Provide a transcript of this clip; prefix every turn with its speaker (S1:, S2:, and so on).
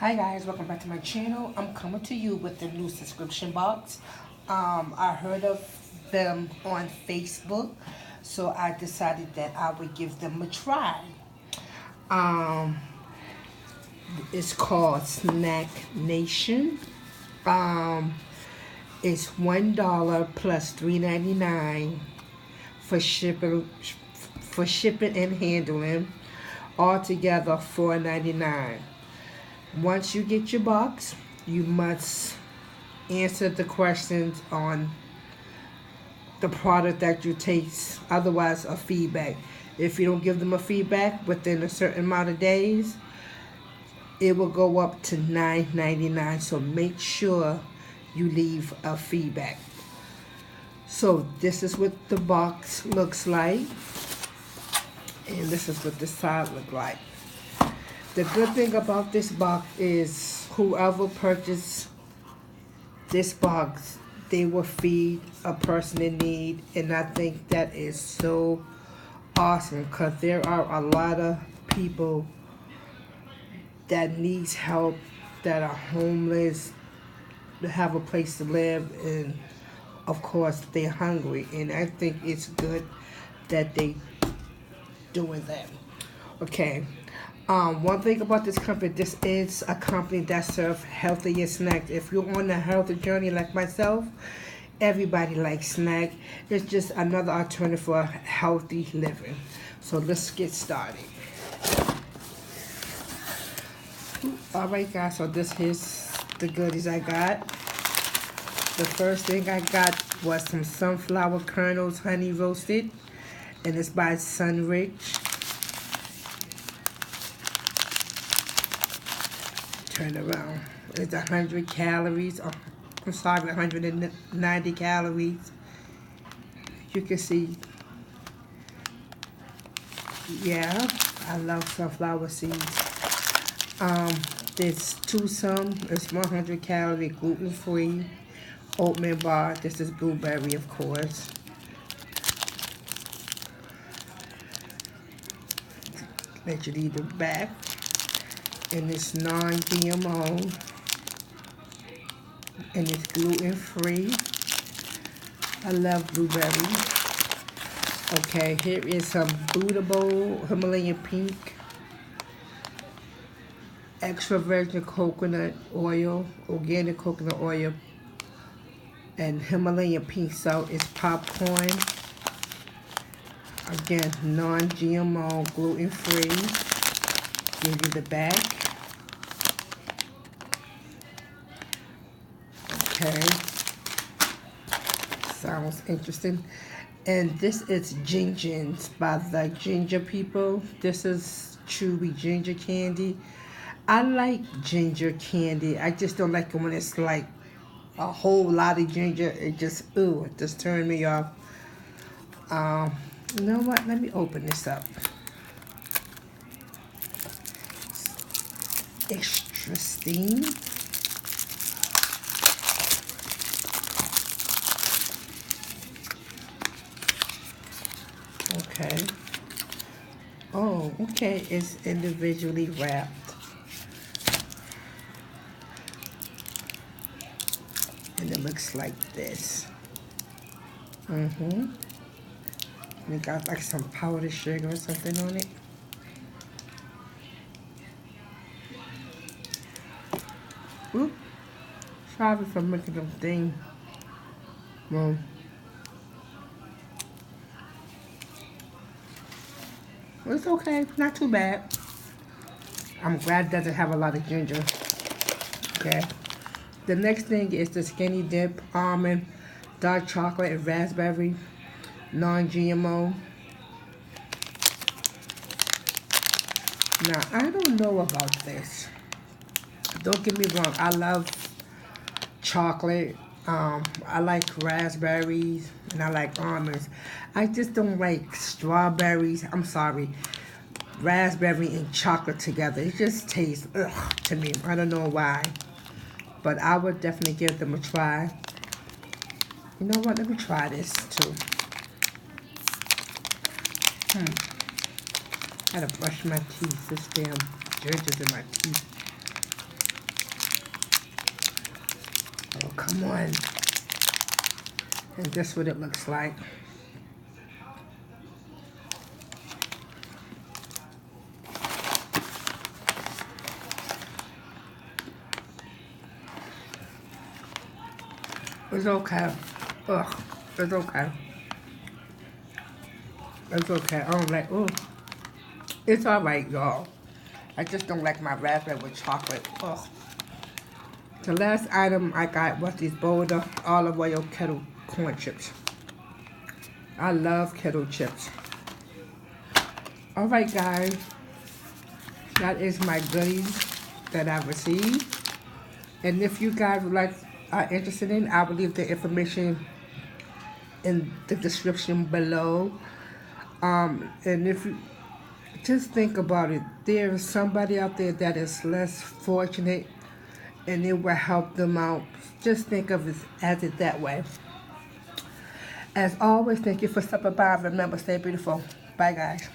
S1: Hi guys, welcome back to my channel. I'm coming to you with the new subscription box. I heard of them on Facebook, so I decided that I would give them a try. Um, it's called Snack Nation. Um, it's $1 plus $3.99 for shipping and handling. Altogether $4.99. Once you get your box, you must answer the questions on the product that you taste, otherwise a feedback. If you don't give them a feedback within a certain amount of days, it will go up to $9.99. So make sure you leave a feedback. So this is what the box looks like, and this is what the side look like. The good thing about this box is whoever purchased this box, they will feed a person in need, and I think that is so awesome because there are a lot of people that needs help, that are homeless, that have a place to live, and of course they're hungry, and I think it's good that they doing that. Okay. One thing about this company, this is a company that serves healthier snacks. If you're on a healthy journey like myself, everybody likes snack. It's just another alternative for healthy living. So let's get started. Alright guys, so this is the goodies I got. The first thing I got was some sunflower kernels, honey roasted, and it's by Sunrich. Turn around. It's 100 calories. Oh, I'm sorry, 190 calories. You can see. Yeah, I love sunflower seeds. There's two some. It's 100 calorie, gluten free, oatmeal bar. This is blueberry, of course. Let you read the back. And it's non-GMO, and it's gluten-free. I love blueberry. Okay, here is some Bootable Himalayan Pink, extra virgin coconut oil, organic coconut oil, and Himalayan pink salt is popcorn. Again, non-GMO, gluten-free. Give you the back. Okay, sounds interesting. And this is Gingins by the Ginger People. This is chewy ginger candy. I like ginger candy. I just don't like it when it's like a whole lot of ginger. It just turned me off. You know what? Let me open this up. Interesting. Okay. Oh, okay. It's individually wrapped. And it looks like this. We got like some powdered sugar or something on it. Oop. Sorry for making them thing. Well, it's okay. Not too bad. I'm glad it doesn't have a lot of ginger. Okay. The next thing is the Skinny Dip almond, dark chocolate, and raspberry, non-GMO. Now, I don't know about this. Don't get me wrong. I love chocolate. I like raspberries, and I like almonds. I just don't like strawberries. I'm sorry. Raspberry and chocolate together. It just tastes to me. I don't know why. But I would definitely give them a try. You know what? Let me try this too. I gotta brush my teeth. This damn ginger's in my teeth. Oh, come on. And this is what it looks like. It's okay. Ugh, it's okay. It's okay. I don't like, ooh. It's alright, y'all. I just don't like my raspberry with chocolate. Ugh. The last item I got was these Boulder olive oil kettle corn chips. I love kettle chips. Alright, guys. That is my goodies that I received. And if you guys are interested in, I will leave the information in the description below. And if you just think about it, there is somebody out there that is less fortunate and it will help them out. Just think of it as it that way. As always, thank you for stopping by. Remember, stay beautiful. Bye, guys.